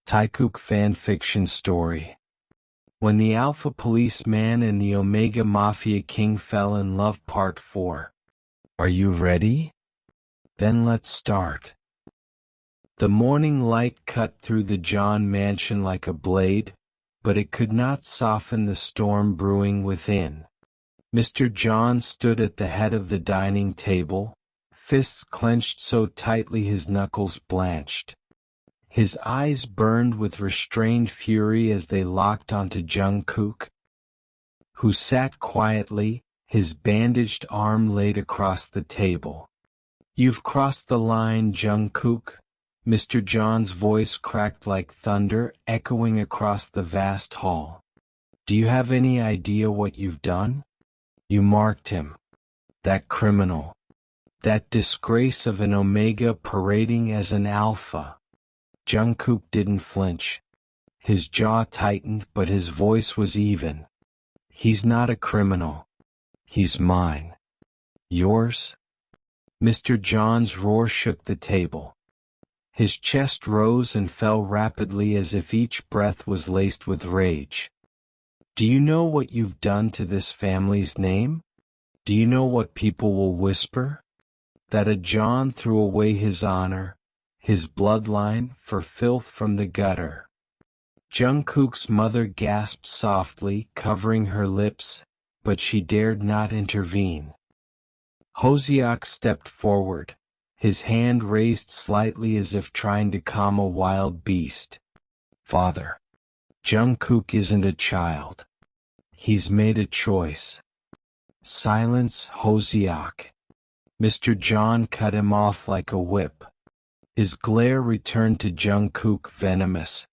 Taekook fanfiction story. When the Alpha Policeman and the Omega Mafia King fell in love Part 4. Are you ready? Then let's start. The morning light cut through the John mansion like a blade, but it could not soften the storm brewing within. Mr. John stood at the head of the dining table, fists clenched so tightly his knuckles blanched. His eyes burned with restrained fury as they locked onto Jungkook, who sat quietly, his bandaged arm laid across the table. "You've crossed the line, Jungkook." Mr. John's voice cracked like thunder, echoing across the vast hall. "Do you have any idea what you've done? You marked him. That criminal. That disgrace of an Omega parading as an Alpha." Jungkook didn't flinch. His jaw tightened, but his voice was even. "He's not a criminal. He's mine." "Yours?" Mr. John's roar shook the table. His chest rose and fell rapidly as if each breath was laced with rage. "Do you know what you've done to this family's name? Do you know what people will whisper? That a John threw away his honor, his bloodline, for filth from the gutter." Jungkook's mother gasped softly, covering her lips, but she dared not intervene. Hoseok stepped forward, his hand raised slightly as if trying to calm a wild beast. "Father, Jungkook isn't a child. He's made a choice." "Silence, Hoseok." Mr. John cut him off like a whip. His glare returned to Jungkook, venomous.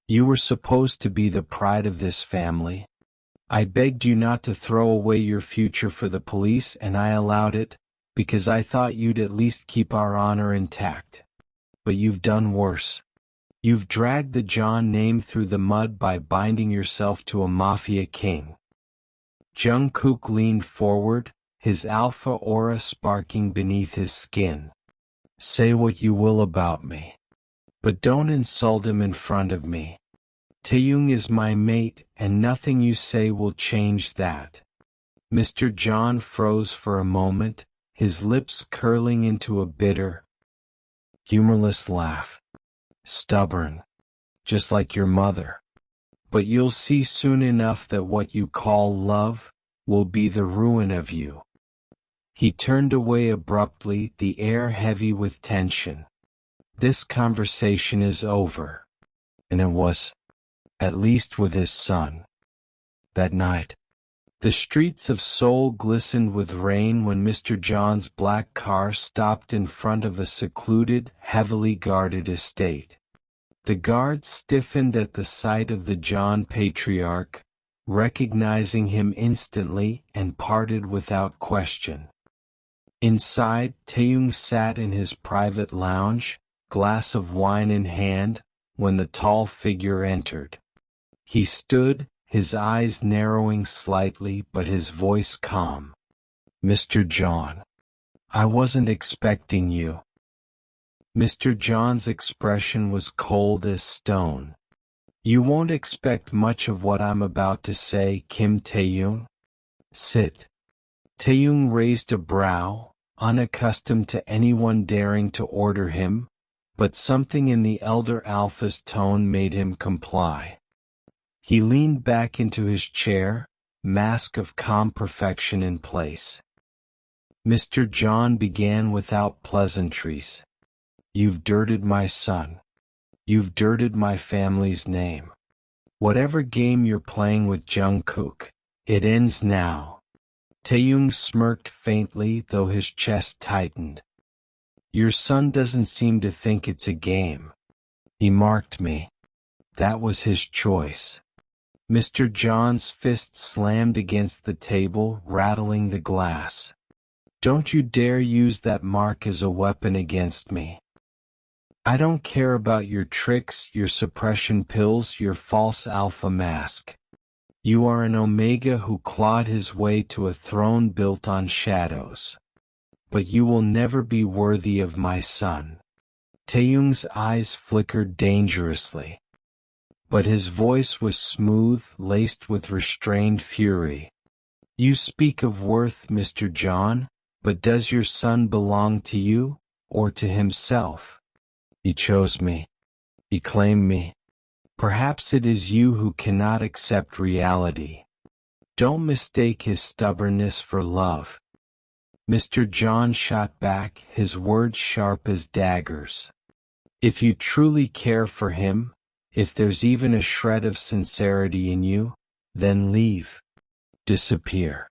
"You were supposed to be the pride of this family. I begged you not to throw away your future for the police, and I allowed it, because I thought you'd at least keep our honor intact. But you've done worse. You've dragged the John name through the mud by binding yourself to a Mafia king." Jungkook leaned forward, his alpha aura sparking beneath his skin. "Say what you will about me, but don't insult him in front of me. Taehyung is my mate, and nothing you say will change that." Mr. John froze for a moment, his lips curling into a bitter, humorless laugh. "Stubborn. Just like your mother. But you'll see soon enough that what you call love will be the ruin of you." He turned away abruptly, the air heavy with tension. This conversation is over. And it was, at least with his son. That night, the streets of Seoul glistened with rain when Mr. John's black car stopped in front of a secluded, heavily guarded estate. The guards stiffened at the sight of the John patriarch, recognizing him instantly, and parted without question. Inside, Taehyung sat in his private lounge, glass of wine in hand, when the tall figure entered. He stood, his eyes narrowing slightly but his voice calm. "Mr. John, I wasn't expecting you." Mr. John's expression was cold as stone. "You won't expect much of what I'm about to say, Kim Taehyung. Sit." Taehyung raised a brow, unaccustomed to anyone daring to order him, but something in the elder Alpha's tone made him comply. He leaned back into his chair, mask of calm perfection in place. Mr. John began without pleasantries. "You've dirted my son. You've dirted my family's name. Whatever game you're playing with Jungkook, it ends now." Taehyung smirked faintly, though his chest tightened. "Your son doesn't seem to think it's a game. He marked me. That was his choice." Mr. John's fist slammed against the table, rattling the glass. "Don't you dare use that mark as a weapon against me. I don't care about your tricks, your suppression pills, your false alpha mask. You are an Omega who clawed his way to a throne built on shadows. But you will never be worthy of my son. Taehyung's eyes flickered dangerously. But his voice was smooth, laced with restrained fury. You speak of worth, Mr. John, but does your son belong to you, or to himself? He chose me. He claimed me. Perhaps it is you who cannot accept reality. Don't mistake his stubbornness for love. Mr. John shot back, his words sharp as daggers. If you truly care for him, if there's even a shred of sincerity in you, then leave. Disappear.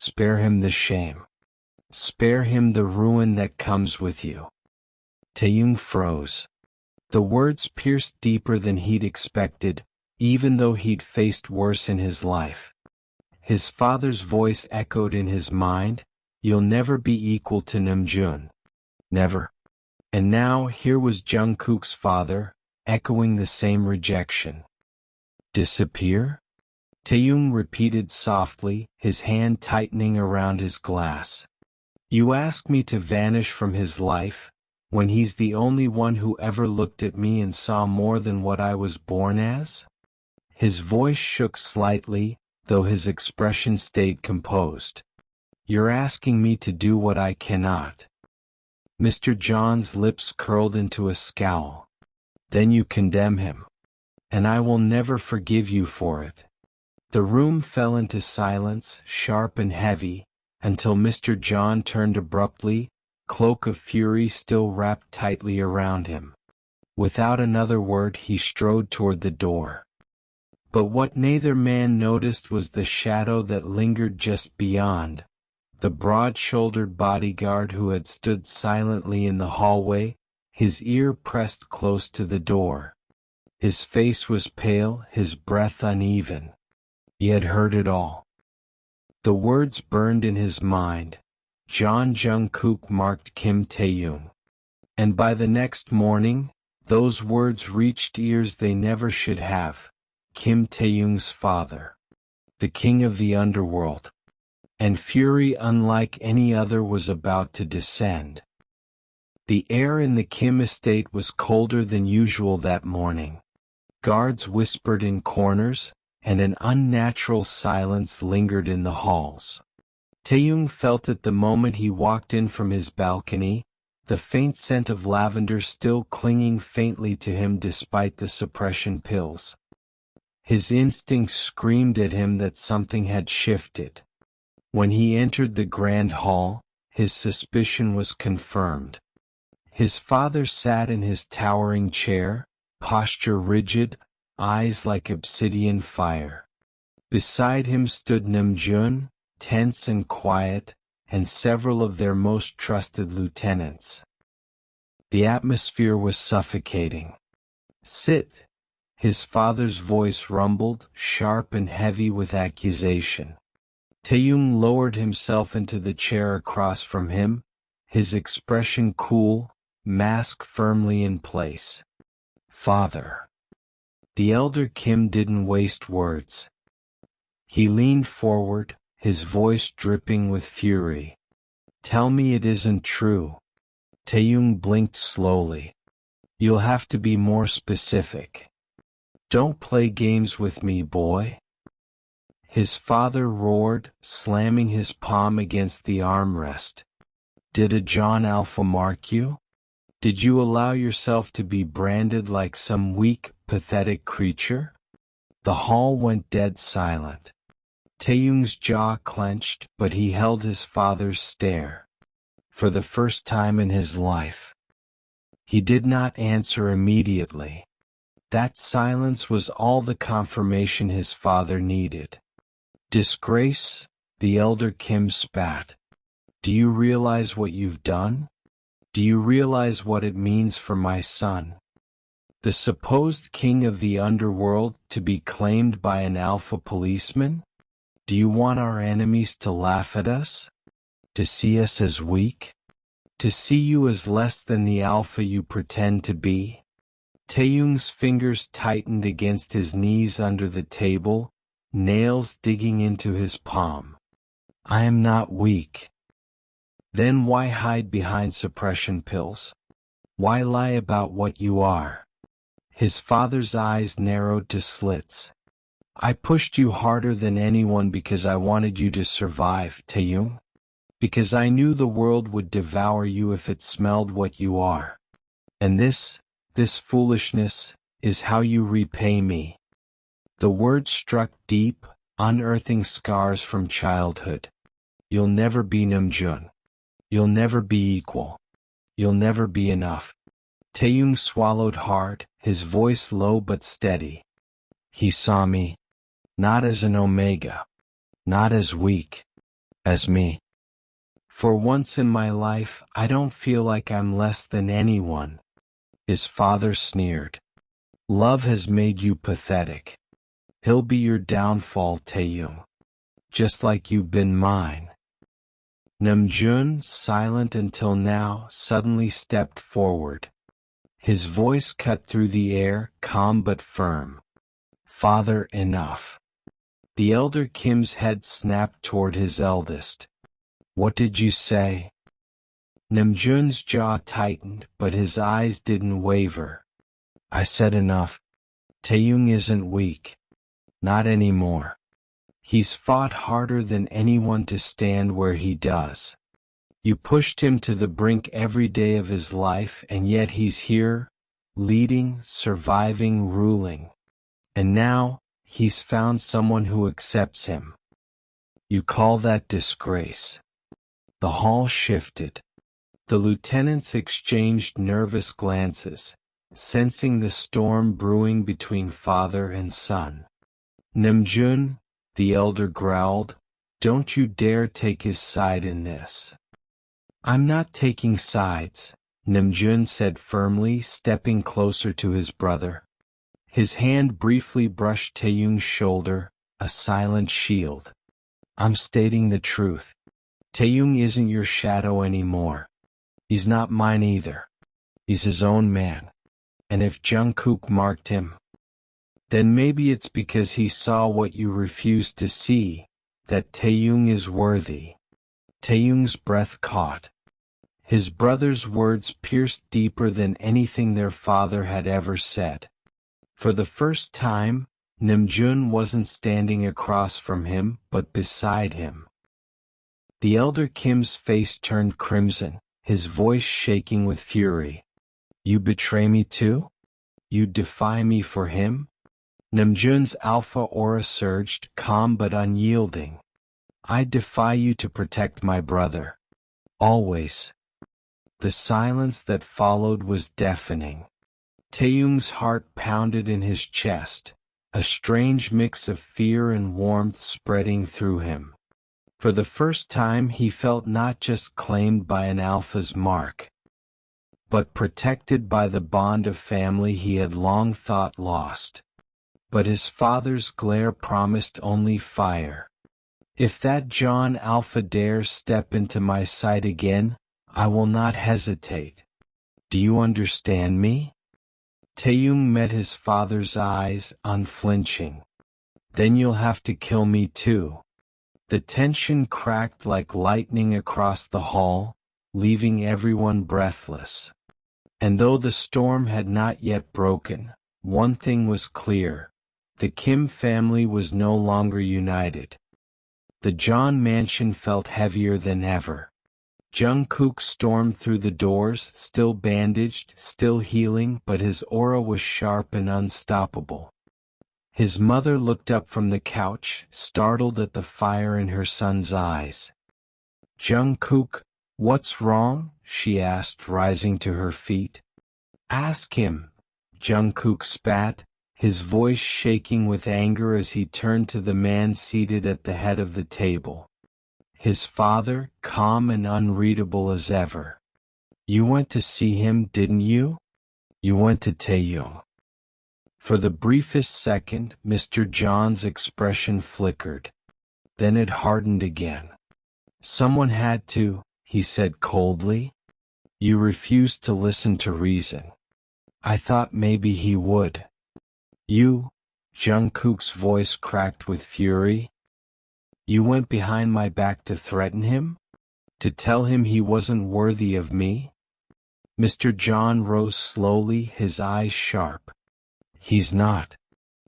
Spare him the shame. Spare him the ruin that comes with you. Taehyung froze. The words pierced deeper than he'd expected, even though he'd faced worse in his life. His father's voice echoed in his mind, "You'll never be equal to Namjoon. Never." And now here was Jungkook's father, echoing the same rejection. Disappear? Taehyung repeated softly, his hand tightening around his glass. You ask me to vanish from his life, when he's the only one who ever looked at me and saw more than what I was born as? His voice shook slightly, though his expression stayed composed. You're asking me to do what I cannot. Mr. John's lips curled into a scowl. Then you condemn him. And I will never forgive you for it. The room fell into silence, sharp and heavy, until Mr. John turned abruptly, cloak of fury still wrapped tightly around him. Without another word he strode toward the door. But what neither man noticed was the shadow that lingered just beyond, the broad-shouldered bodyguard who had stood silently in the hallway, his ear pressed close to the door. His face was pale, his breath uneven. He had heard it all. The words burned in his mind. John Jungkook marked Kim Taehyung. And by the next morning, those words reached ears they never should have. Kim Taehyung's father. The king of the underworld. And fury unlike any other was about to descend. The air in the Kim estate was colder than usual that morning. Guards whispered in corners, and an unnatural silence lingered in the halls. Taehyung felt it the moment he walked in from his balcony, the faint scent of lavender still clinging faintly to him despite the suppression pills. His instincts screamed at him that something had shifted. When he entered the grand hall, his suspicion was confirmed. His father sat in his towering chair, posture rigid, eyes like obsidian fire. Beside him stood Namjoon, tense and quiet, and several of their most trusted lieutenants. The atmosphere was suffocating. Sit, his father's voice rumbled, sharp and heavy with accusation. Taehyung lowered himself into the chair across from him, his expression cool, mask firmly in place. Father. The elder Kim didn't waste words. He leaned forward, his voice dripping with fury. Tell me it isn't true. Taehyung blinked slowly. You'll have to be more specific. Don't play games with me, boy. His father roared, slamming his palm against the armrest. Did a John Alpha mark you? Did you allow yourself to be branded like some weak, pathetic creature? The hall went dead silent. Taehyung's jaw clenched, but he held his father's stare. For the first time in his life. He did not answer immediately. That silence was all the confirmation his father needed. Disgrace? The elder Kim spat. Do you realize what you've done? Do you realize what it means for my son? The supposed king of the underworld to be claimed by an alpha policeman? Do you want our enemies to laugh at us? To see us as weak? To see you as less than the alpha you pretend to be? Taehyung's fingers tightened against his knees under the table, nails digging into his palm. I am not weak. Then why hide behind suppression pills? Why lie about what you are? His father's eyes narrowed to slits. I pushed you harder than anyone because I wanted you to survive, Taehyung. Because I knew the world would devour you if it smelled what you are. And this foolishness, is how you repay me. The words struck deep, unearthing scars from childhood. You'll never be Namjoon. You'll never be equal. You'll never be enough. Taehyung swallowed hard, his voice low but steady. He saw me, not as an omega, not as weak, as me. For once in my life, I don't feel like I'm less than anyone. His father sneered. Love has made you pathetic. He'll be your downfall, Taehyung. Just like you've been mine. Namjoon, silent until now, suddenly stepped forward. His voice cut through the air, calm but firm. Father, enough. The elder Kim's head snapped toward his eldest. What did you say? Namjoon's jaw tightened, but his eyes didn't waver. I said enough. Taehyung isn't weak. Not anymore. He's fought harder than anyone to stand where he does. You pushed him to the brink every day of his life, and yet he's here, leading, surviving, ruling. And now, he's found someone who accepts him. You call that disgrace? The hall shifted. The lieutenants exchanged nervous glances, sensing the storm brewing between father and son. Namjoon, the elder growled, don't you dare take his side in this. I'm not taking sides, Namjoon said firmly, stepping closer to his brother. His hand briefly brushed Taehyung's shoulder, a silent shield. I'm stating the truth. Taehyung isn't your shadow anymore. He's not mine either. He's his own man. And if Jungkook marked him, then maybe it's because he saw what you refused to see, that Taehyung is worthy. Taehyung's breath caught. His brother's words pierced deeper than anything their father had ever said. For the first time, Namjoon wasn't standing across from him, but beside him. The elder Kim's face turned crimson, his voice shaking with fury. You betray me too? You defy me for him? Namjoon's alpha aura surged, calm but unyielding. I defy you to protect my brother. Always. The silence that followed was deafening. Taehyung's heart pounded in his chest, a strange mix of fear and warmth spreading through him. For the first time he felt not just claimed by an alpha's mark, but protected by the bond of family he had long thought lost. But his father's glare promised only fire. If that John Alpha dares step into my sight again, I will not hesitate. Do you understand me? Taehyung met his father's eyes, unflinching. Then you'll have to kill me too. The tension cracked like lightning across the hall, leaving everyone breathless. And though the storm had not yet broken, one thing was clear. The Kim family was no longer united. The John mansion felt heavier than ever. Jungkook stormed through the doors, still bandaged, still healing, but his aura was sharp and unstoppable. His mother looked up from the couch, startled at the fire in her son's eyes. Jungkook, what's wrong? She asked, rising to her feet. Ask him. Jungkook spat, his voice shaking with anger as he turned to the man seated at the head of the table. His father, calm and unreadable as ever. You went to see him, didn't you? You went to Taehyung. For the briefest second, Mr. John's expression flickered. Then it hardened again. Someone had to, he said coldly. You refused to listen to reason. I thought maybe he would. You, Jungkook's voice cracked with fury. You went behind my back to threaten him? To tell him he wasn't worthy of me? Mr. John rose slowly, his eyes sharp. He's not.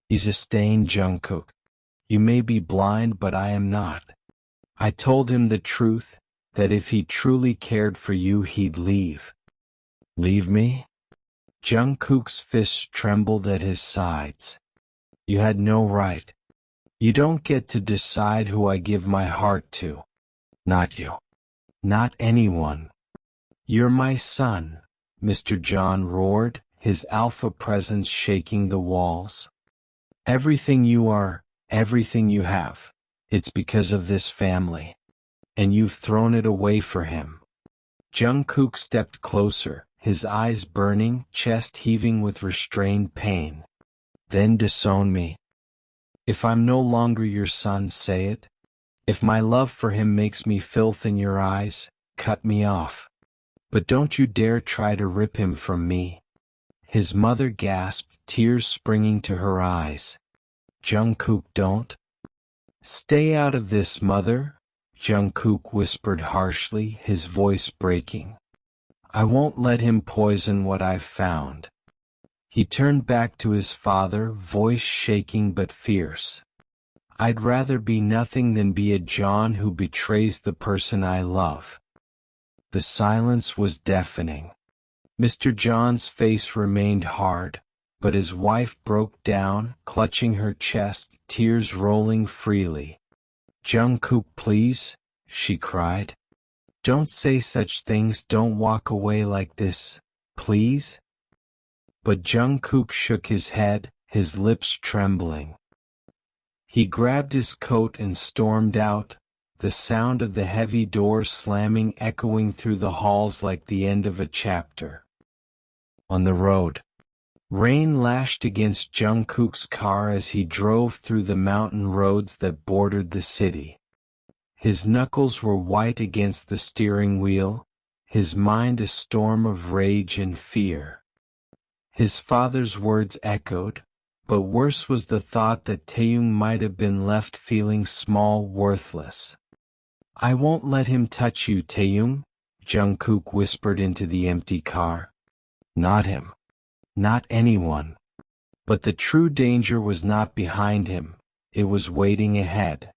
He's a staying Jungkook. You may be blind, but I am not. I told him the truth, that if he truly cared for you, he'd leave. Leave me? Jungkook's fists trembled at his sides. You had no right. You don't get to decide who I give my heart to. Not you. Not anyone. You're my son, Mr. John roared, his alpha presence shaking the walls. Everything you are, everything you have, it's because of this family. And you've thrown it away for him. Jungkook stepped closer, his eyes burning, chest heaving with restrained pain. Then disown me. If I'm no longer your son, say it. If my love for him makes me filth in your eyes, cut me off. But don't you dare try to rip him from me. His mother gasped, tears springing to her eyes. Jungkook, don't. Stay out of this, mother, Jungkook whispered harshly, his voice breaking. I won't let him poison what I've found. He turned back to his father, voice shaking but fierce. I'd rather be nothing than be a John who betrays the person I love. The silence was deafening. Mr. John's face remained hard, but his wife broke down, clutching her chest, tears rolling freely. Jungkook, please, she cried. Don't say such things, don't walk away like this, please. But Jungkook shook his head, his lips trembling. He grabbed his coat and stormed out, the sound of the heavy door slamming echoing through the halls like the end of a chapter. On the road, rain lashed against Jungkook's car as he drove through the mountain roads that bordered the city. His knuckles were white against the steering wheel, his mind a storm of rage and fear. His father's words echoed, but worse was the thought that Taehyung might have been left feeling small, worthless. I won't let him touch you, Taehyung, Jungkook whispered into the empty car. Not him. Not anyone. But the true danger was not behind him, it was waiting ahead.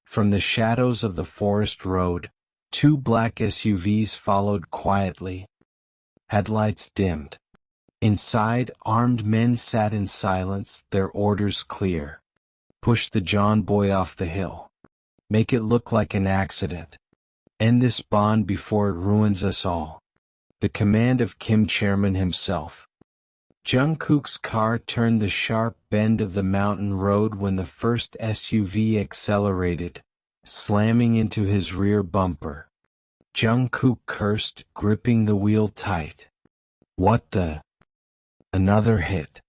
From the shadows of the forest road, two black SUVs followed quietly. Headlights dimmed. Inside, armed men sat in silence, their orders clear. Push the John boy off the hill. Make it look like an accident. End this bond before it ruins us all. The command of Kim Chairman himself. Jungkook's car turned the sharp bend of the mountain road when the first SUV accelerated, slamming into his rear bumper. Jungkook cursed, gripping the wheel tight. What the? Another hit.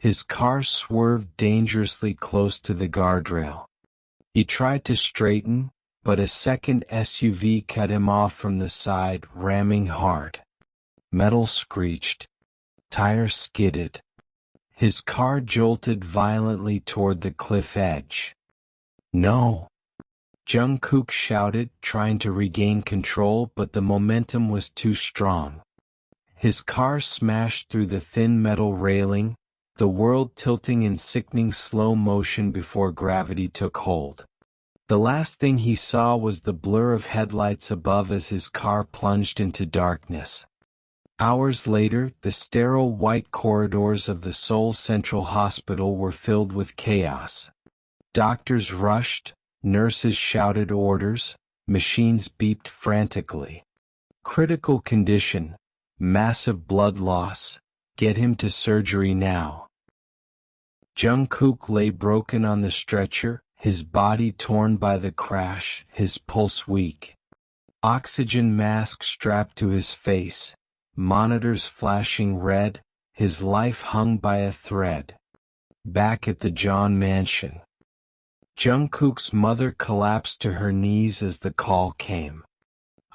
His car swerved dangerously close to the guardrail. He tried to straighten, but a second SUV cut him off from the side, ramming hard. Metal screeched. Tires skidded. His car jolted violently toward the cliff edge. No! Jungkook shouted, trying to regain control, but the momentum was too strong. His car smashed through the thin metal railing, the world tilting in sickening slow motion before gravity took hold. The last thing he saw was the blur of headlights above as his car plunged into darkness. Hours later, the sterile white corridors of the Seoul Central Hospital were filled with chaos. Doctors rushed, nurses shouted orders, machines beeped frantically. Critical condition, massive blood loss, get him to surgery now. Jungkook lay broken on the stretcher, his body torn by the crash, his pulse weak. Oxygen mask strapped to his face, monitors flashing red, his life hung by a thread. Back at the John mansion, Jungkook's mother collapsed to her knees as the call came.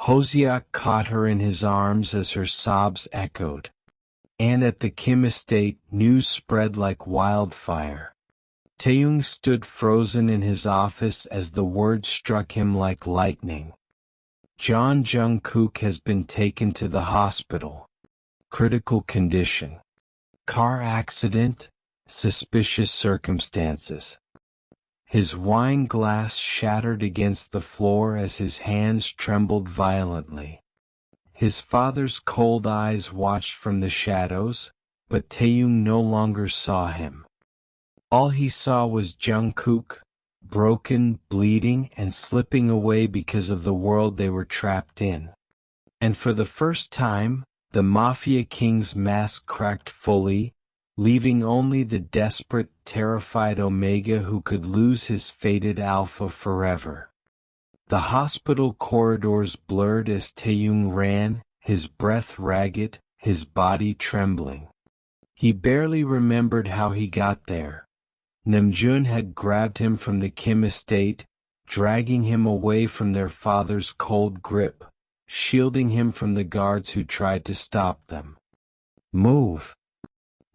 Hoseok caught her in his arms as her sobs echoed. And at the Kim estate, news spread like wildfire. Taehyung stood frozen in his office as the word struck him like lightning. Jungkook has been taken to the hospital. critical condition. Car accident, suspicious circumstances. His wine glass shattered against the floor as his hands trembled violently. His father's cold eyes watched from the shadows, but Taehyung no longer saw him. All he saw was Jungkook, broken, bleeding, and slipping away because of the world they were trapped in. And for the first time, the Mafia King's mask cracked fully, leaving only the desperate, terrified Omega who could lose his fated Alpha forever. The hospital corridors blurred as Taehyung ran, his breath ragged, his body trembling. He barely remembered how he got there. Namjoon had grabbed him from the Kim estate, dragging him away from their father's cold grip, shielding him from the guards who tried to stop them. "Move!"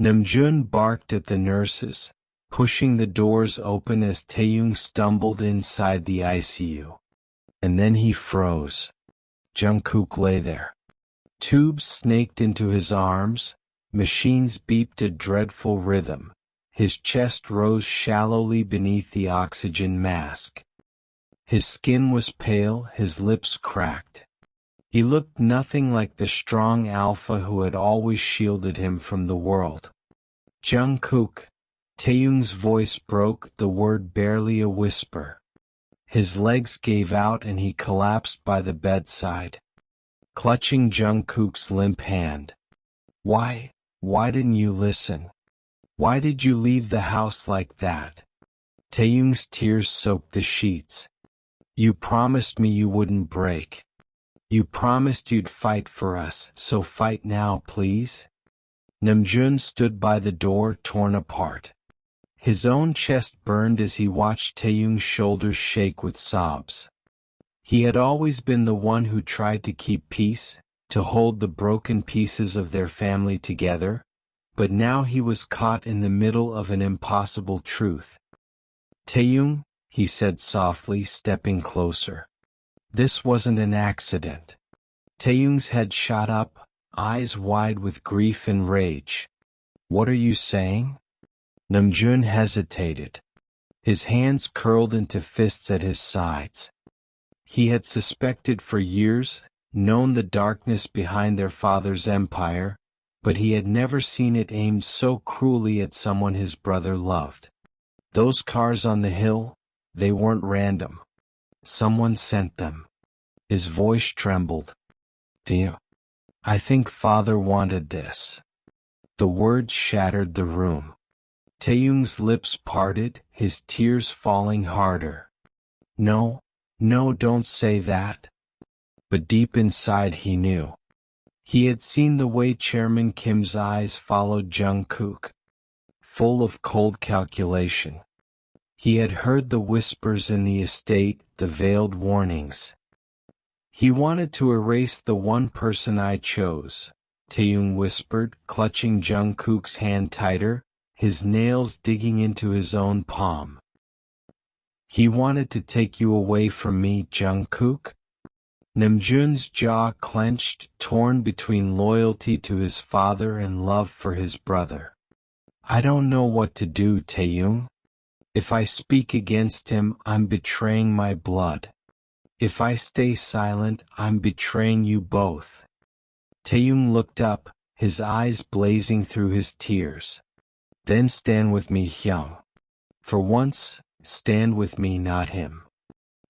Namjoon barked at the nurses, pushing the doors open as Taehyung stumbled inside the ICU. And then he froze. Jungkook lay there. Tubes snaked into his arms, machines beeped a dreadful rhythm. His chest rose shallowly beneath the oxygen mask. His skin was pale, his lips cracked. He looked nothing like the strong alpha who had always shielded him from the world. "Jungkook," Taehyung's voice broke, the word barely a whisper. His legs gave out and he collapsed by the bedside, clutching Jungkook's limp hand. Why didn't you listen? Why did you leave the house like that?" Taehyung's tears soaked the sheets. "You promised me you wouldn't break. You promised you'd fight for us, so fight now, please." Namjoon stood by the door, torn apart. His own chest burned as he watched Taehyung's shoulders shake with sobs. He had always been the one who tried to keep peace, to hold the broken pieces of their family together, but now he was caught in the middle of an impossible truth. "Taehyung," he said softly, stepping closer. "This wasn't an accident." Taehyung's head shot up, eyes wide with grief and rage. "What are you saying?" Namjoon hesitated. His hands curled into fists at his sides. He had suspected for years, known the darkness behind their father's empire, but he had never seen it aimed so cruelly at someone his brother loved. Those cars on the hill, they weren't random. Someone sent them. His voice trembled. I think father wanted this." The words shattered the room. Taehyung's lips parted, his tears falling harder. No, don't say that." But deep inside he knew. He had seen the way Chairman Kim's eyes followed Jungkook, full of cold calculation. He had heard the whispers in the estate, the veiled warnings. "He wanted to erase the one person I chose," Taehyung whispered, clutching Jungkook's hand tighter, his nails digging into his own palm. "He wanted to take you away from me, Jungkook?" Namjoon's jaw clenched, torn between loyalty to his father and love for his brother. "I don't know what to do, Taehyung. If I speak against him, I'm betraying my blood. If I stay silent, I'm betraying you both." Taehyung looked up, his eyes blazing through his tears. "Then stand with me, Hyung. For once, stand with me, not him."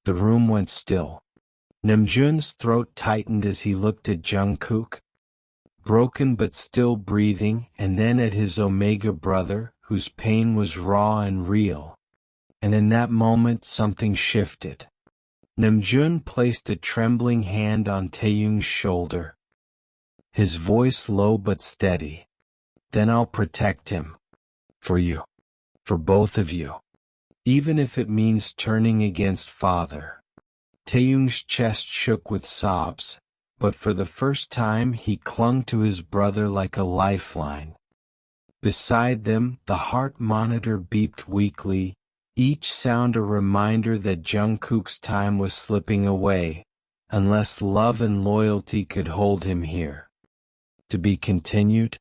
The room went still. Namjoon's throat tightened as he looked at Jungkook, broken but still breathing, and then at his Omega brother, whose pain was raw and real. And in that moment something shifted. Namjoon placed a trembling hand on Taehyung's shoulder, his voice low but steady. "Then I'll protect him. For you. For both of you. Even if it means turning against father." Taehyung's chest shook with sobs, but for the first time he clung to his brother like a lifeline. Beside them, the heart monitor beeped weakly, each sound a reminder that Jungkook's time was slipping away, unless love and loyalty could hold him here. To be continued.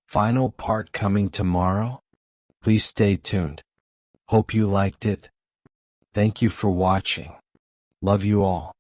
Final part coming tomorrow. Please stay tuned. Hope you liked it. Thank you for watching. Love you all.